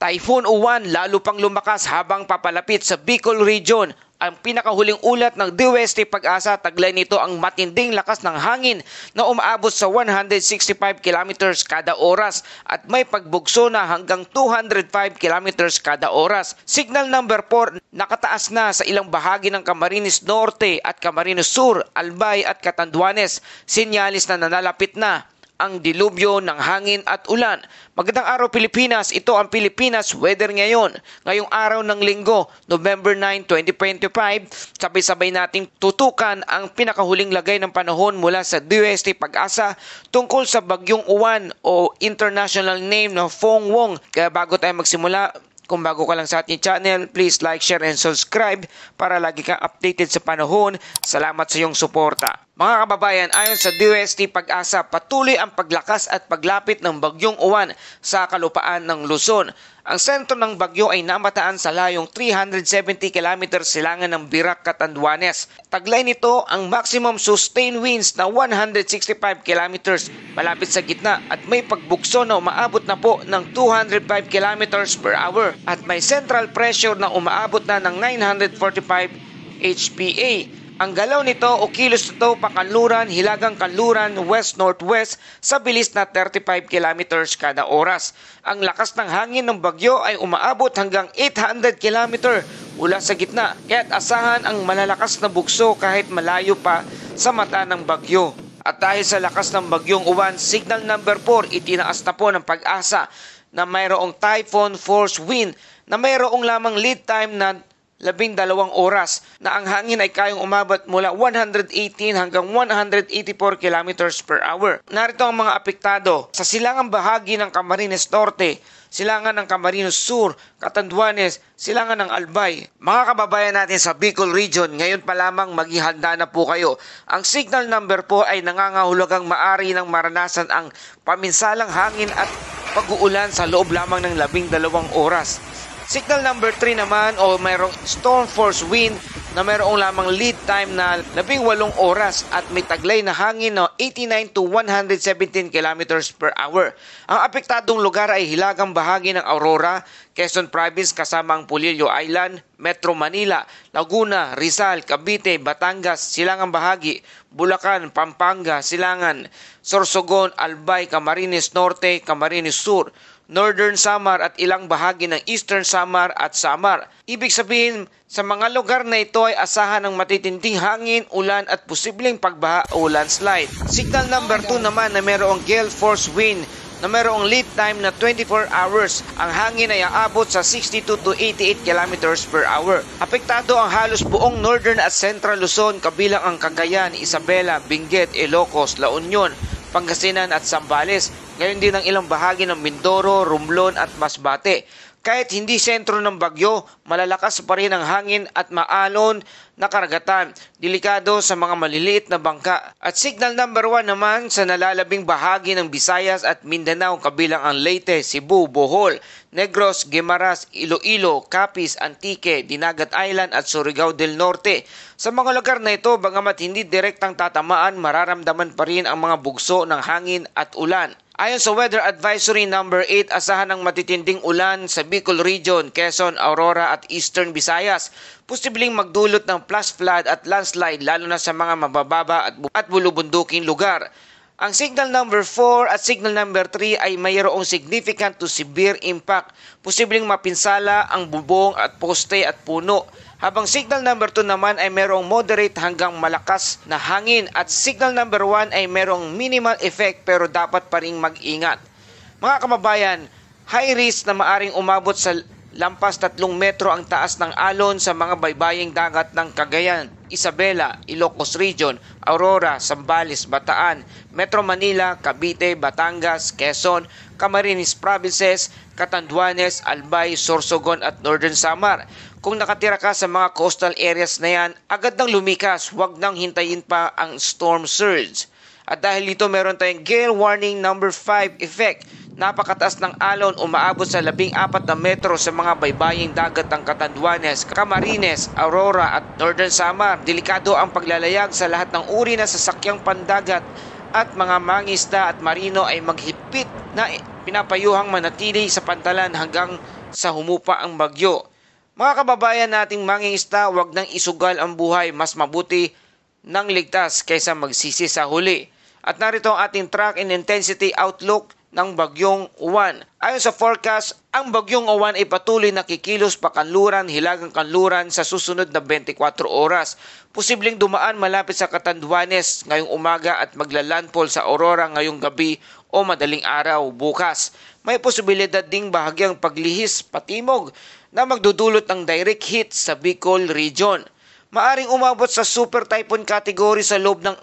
Typhoon Uwan lalo pang lumakas habang papalapit sa Bicol Region. Ang pinakahuling ulat ng DOST Pag-asa, taglay nito ang matinding lakas ng hangin na umaabot sa 165 kilometers kada oras at may pagbugso na hanggang 205 kilometers kada oras. Signal number 4 nakataas na sa ilang bahagi ng Camarines Norte at Camarines Sur, Albay at Catanduanes. Sinyalis na nanalapit na ang dilubyo ng hangin at ulan. Magandang araw Pilipinas, ito ang Pilipinas Weather ngayon. Ngayong araw ng Linggo, November 9, 2025, sabay-sabay nating tutukan ang pinakahuling lagay ng panahon mula sa DOST Pag-asa tungkol sa Bagyong Uwan o international name na Phong Wong. Kaya bago tayo magsimula, kung bago ka lang sa ating channel, please like, share, and subscribe para lagi kang updated sa panahon. Salamat sa iyong suporta. Mga kababayan, ayon sa DOST Pag-asa, patuloy ang paglakas at paglapit ng Bagyong Uwan sa kalupaan ng Luzon. Ang sentro ng bagyo ay namataan sa layong 370 km silangan ng Birac, Catanduanes. Taglay nito ang maximum sustained winds na 165 km malapit sa gitna at may pagbukso na umaabot na po ng 205 km per hour at may central pressure na umaabot na ng 945 HPA. Ang galaw nito o kilos nito pakanluran, hilagang kanluran, west-northwest sa bilis na 35 km kada oras. Ang lakas ng hangin ng bagyo ay umaabot hanggang 800 km mula sa gitna. Kaya't asahan ang malalakas na bugso kahit malayo pa sa mata ng bagyo. At dahil sa lakas ng Bagyong Uwan, signal number 4, itinaas na po ng Pag-asa na mayroong typhoon force wind na mayroong lamang lead time na 12 oras na ang hangin ay kayang umabot mula 118 hanggang 184 km per hour. Narito ang mga apektado sa silangang bahagi ng Camarines Norte, silangan ng Camarines Sur, Catanduanes, silangan ng Albay. Mga kababayan natin sa Bicol Region, ngayon pa lamang maghihanda na po kayo. Ang signal number po ay nangangahulugang maari ng maranasan ang paminsalang hangin at pag-uulan sa loob lamang ng 12 oras. Signal number 3 naman o mayroong storm force wind na mayroong lamang lead time na 18 oras at may taglay na hangin na 89 to 117 km per hour. Ang apektadong lugar ay hilagang bahagi ng Aurora, Quezon Province kasama ang Polillo Island, Metro Manila, Laguna, Rizal, Cavite, Batangas, silangang bahagi, Bulacan, Pampanga, silangan, Sorsogon, Albay, Camarines Norte, Camarines Sur, Northern Samar at ilang bahagi ng Eastern Samar at Samar. Ibig sabihin, sa mga lugar na ito ay asahan ng matitinding hangin, ulan at posibleng pagbaha o landslide. Signal number 2 naman na mayroong gale force wind na mayroong lead time na 24 hours. Ang hangin ay aabot sa 62 to 88 km per hour. Apektado ang halos buong Northern at Central Luzon kabilang ang Cagayan, Isabela, Benguet, Ilocos, La Union, Pangasinan at Zambales. Ngayon din ang ilang bahagi ng Mindoro, Romblon at Masbate. Kahit hindi sentro ng bagyo, malalakas pa rin ang hangin at maalon na karagatan. Delikado sa mga maliliit na bangka. At signal number 1 naman sa nalalabing bahagi ng Visayas at Mindanao kabilang ang Leyte, Cebu, Bohol, Negros, Guimaras, Iloilo, Capiz, Antique, Dinagat Island at Surigao del Norte. Sa mga lugar na ito, bagamat hindi direktang tatamaan, mararamdaman pa rin ang mga bugso ng hangin at ulan. Ayon sa Weather Advisory number 8, asahan ng matitinding ulan sa Bicol Region, Quezon, Aurora at Eastern Visayas. Posibleng magdulot ng flash flood at landslide lalo na sa mga mabababa at bulubunduking lugar. Ang signal number 4 at signal number 3 ay mayroong significant to severe impact. Posibleng mapinsala ang bubong at poste at puno. Habang signal number 2 naman ay mayroong moderate hanggang malakas na hangin at signal number 1 ay mayroong minimal effect pero dapat pa ring mag-ingat. Mga kababayan, high risk na maaring umabot sa lampas 3 metro ang taas ng alon sa mga baybaying dagat ng Cagayan, Isabela, Ilocos Region, Aurora, Zambales, Bataan, Metro Manila, Cavite, Batangas, Quezon, Camarines Provinces, Catanduanes, Albay, Sorsogon at Northern Samar. Kung nakatira ka sa mga coastal areas na yan, agad nang lumikas, huwag nang hintayin pa ang storm surge. At dahil dito meron tayong gale warning number 5 effect. Napakataas ng alon, umaabot sa 14 na metro sa mga baybaying dagat ng Catanduanes, Camarines, Aurora at Northern Samar. Delikado ang paglalayag sa lahat ng uri na sasakyang pandagat at mga mangisda at marino ay maghigpit na pinapayuhang manatili sa pantalan hanggang sa humupa ang bagyo. Mga kababayan nating mangingisda, wag nang isugal ang buhay, mas mabuti nang ligtas kaysa magsisi sa huli. At narito ang ating track and intensity outlook ng bagyong Uwan. Ayon sa forecast, ang bagyong Uwan ay patuloy na kikilos pakanluran, hilagang kanluran sa susunod na 24 oras. Posibleng dumaan malapit sa Catanduanes ngayong umaga at maglalandfall sa Aurora ngayong gabi o madaling araw bukas. May posibilidad ding bahagyang paglihis patimog na magdudulot ng direct hit sa Bicol region. Maaring umabot sa super typhoon category sa loob ng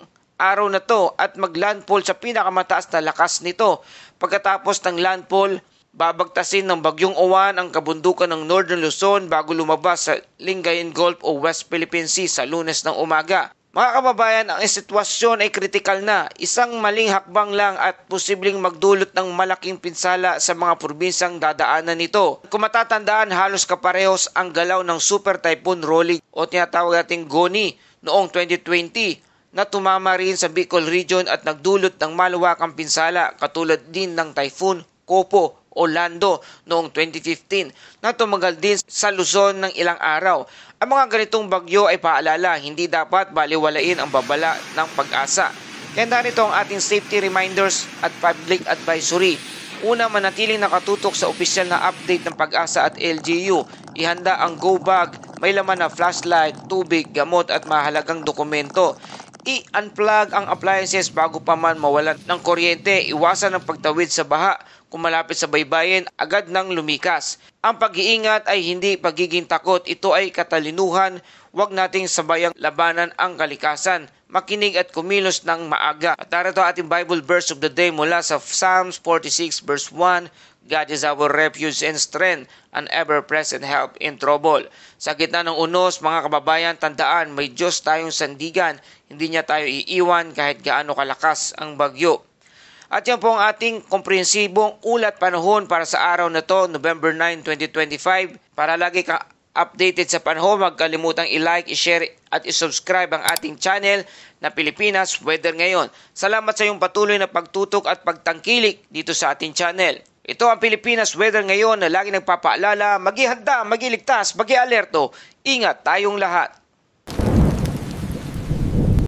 araw na to at maglandfall sa pinakamataas na lakas nito. Pagkatapos ng landfall, babagtasin ng bagyong Uwan ang kabundukan ng Northern Luzon bago lumabas sa Lingayen Gulf o West Philippine Sea sa Lunes ng umaga. Mga kababayan, ang sitwasyon ay kritikal na. Isang maling hakbang lang at posibleng magdulot ng malaking pinsala sa mga probinsyang dadaanan nito. Kung matatandaan, halos kaparehos ang galaw ng Super Typhoon Rolly o tinatawag nating Goni noong 2020 na tumama rin sa Bicol region at nagdulot ng malawakang pinsala katulad din ng Typhoon Kopo o Lando noong 2015 na tumagal din sa Luzon ng ilang araw. Ang mga ganitong bagyo ay paalala, hindi dapat baliwalain ang babala ng pag-asa. Kaya narito ang ating safety reminders at public advisory. Una, manatiling nakatutok sa opisyal na update ng pag-asa at LGU. Ihanda ang go bag, may laman na flashlight, tubig, gamot at mahalagang dokumento. I-unplug ang appliances bago pa man mawalan ng kuryente. Iwasan ang pagtawid sa baha. Kung malapit sa baybayin, agad nang lumikas. Ang pag-iingat ay hindi pagiging takot. Ito ay katalinuhan. Huwag nating sabayang labanan ang kalikasan. Makinig at kumilos ng maaga. At narito ating Bible verse of the day mula sa Psalms 46 verse 1. God is our refuge and strength, an ever-present help in trouble. Sa gitna ng unos, mga kababayan, tandaan, may Diyos tayong sandigan. Hindi niya tayo iiwan kahit gaano kalakas ang bagyo. At yan po ang ating komprehensibong ulat panahon para sa araw na to, November 9, 2025. Para lagi ka updated sa panahon, huwag kalimutang i-like, i-share at i-subscribe ang ating channel na Pilipinas Weather Ngayon. Salamat sa iyong patuloy na pagtutok at pagtangkilik dito sa ating channel. Ito ang Pilipinas Weather Ngayon na lagi nagpapaalala, mag-ihanda, mag-iligtas, mag-i-alerto. Ingat tayong lahat.